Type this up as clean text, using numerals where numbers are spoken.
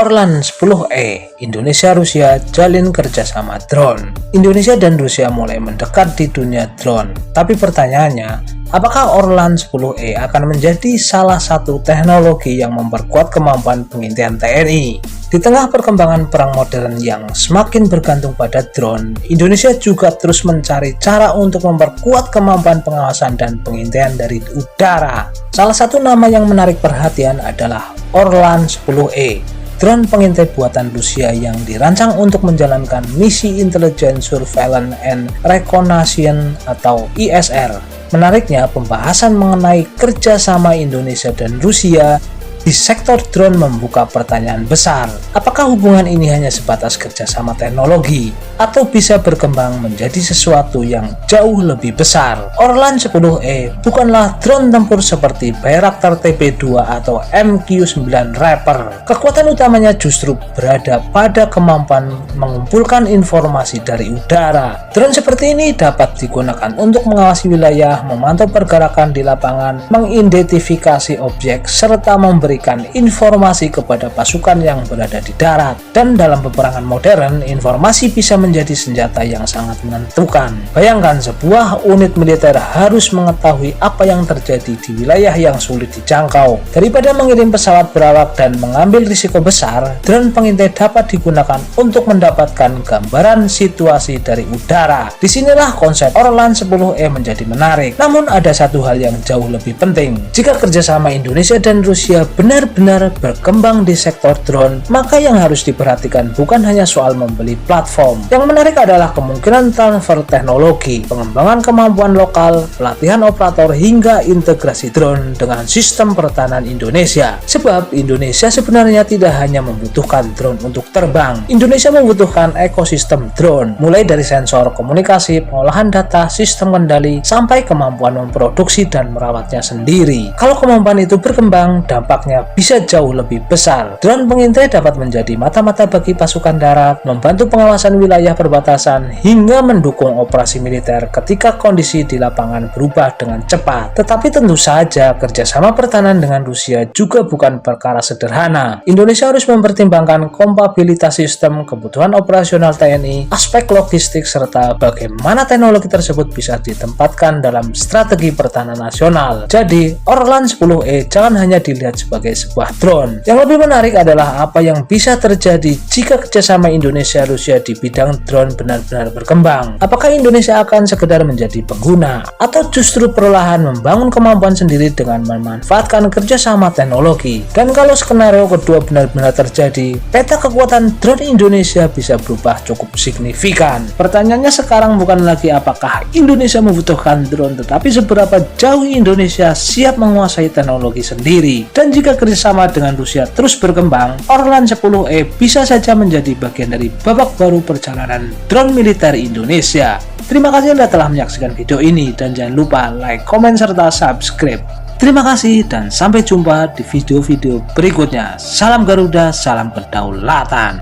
Orlan 10E, Indonesia-Rusia jalin kerjasama drone. Indonesia dan Rusia mulai mendekat di dunia drone. Tapi pertanyaannya, apakah Orlan 10E akan menjadi salah satu teknologi yang memperkuat kemampuan pengintian TNI? Di tengah perkembangan perang modern yang semakin bergantung pada drone, Indonesia juga terus mencari cara untuk memperkuat kemampuan pengawasan dan pengintian dari udara. Salah satu nama yang menarik perhatian adalah Orlan 10E. Drone pengintai buatan Rusia yang dirancang untuk menjalankan misi Intelligence Surveillance and Reconnaissance atau ISR. Menariknya, pembahasan mengenai kerjasama Indonesia dan Rusia di sektor drone membuka pertanyaan besar. Apakah hubungan ini hanya sebatas kerjasama teknologi atau bisa berkembang menjadi sesuatu yang jauh lebih besar? Orlan 10E bukanlah drone tempur seperti Bayraktar TB2 atau MQ-9 Reaper. Kekuatan utamanya justru berada pada kemampuan mengumpulkan informasi dari udara. Drone seperti ini dapat digunakan untuk mengawasi wilayah, memantau pergerakan di lapangan, mengidentifikasi objek, serta memberikan informasi kepada pasukan yang berada di darat. Dan dalam peperangan modern, informasi bisa menjadi senjata yang sangat menentukan. Bayangkan sebuah unit militer harus mengetahui apa yang terjadi di wilayah yang sulit dijangkau. Daripada mengirim pesawat berawak dan mengambil risiko besar, drone pengintai dapat digunakan untuk mendapatkan gambaran situasi dari udara. Disinilah konsep Orlan 10E menjadi menarik. Namun ada satu hal yang jauh lebih penting. Jika kerjasama Indonesia dan Rusia benar-benar berkembang di sektor drone, maka yang harus diperhatikan bukan hanya soal membeli platform. Yang menarik adalah kemungkinan transfer teknologi, pengembangan kemampuan lokal, pelatihan operator, hingga integrasi drone dengan sistem pertahanan Indonesia. Sebab Indonesia sebenarnya tidak hanya membutuhkan drone untuk terbang. Indonesia membutuhkan ekosistem drone, mulai dari sensor, komunikasi, pengolahan data, sistem kendali, sampai kemampuan memproduksi dan merawatnya sendiri. Kalau kemampuan itu berkembang, dampaknya bisa jauh lebih besar. Drone pengintai dapat menjadi mata-mata bagi pasukan darat, membantu pengawasan wilayah perbatasan, hingga mendukung operasi militer ketika kondisi di lapangan berubah dengan cepat. Tetapi tentu saja kerjasama pertahanan dengan Rusia juga bukan perkara sederhana. Indonesia harus mempertimbangkan kompatibilitas sistem, kebutuhan operasional TNI, aspek logistik, serta bagaimana teknologi tersebut bisa ditempatkan dalam strategi pertahanan nasional. Jadi, Orlan 10E jangan hanya dilihat sebagai sebuah drone. Yang lebih menarik adalah apa yang bisa terjadi jika kerjasama Indonesia-Rusia di bidang drone benar-benar berkembang. Apakah Indonesia akan sekedar menjadi pengguna, atau justru perlahan membangun kemampuan sendiri dengan memanfaatkan kerjasama teknologi? Dan kalau skenario kedua benar-benar terjadi, peta kekuatan drone Indonesia bisa berubah cukup signifikan. Pertanyaannya sekarang bukan lagi apakah Indonesia membutuhkan drone, tetapi seberapa jauh Indonesia siap menguasai teknologi sendiri. Dan jika kerjasama dengan Rusia terus berkembang, Orlan 10E bisa saja menjadi bagian dari babak baru perjalanan drone militer Indonesia. Terima kasih Anda telah menyaksikan video ini, dan jangan lupa like, komen, serta subscribe. Terima kasih dan sampai jumpa di video-video berikutnya. Salam Garuda, salam kedaulatan.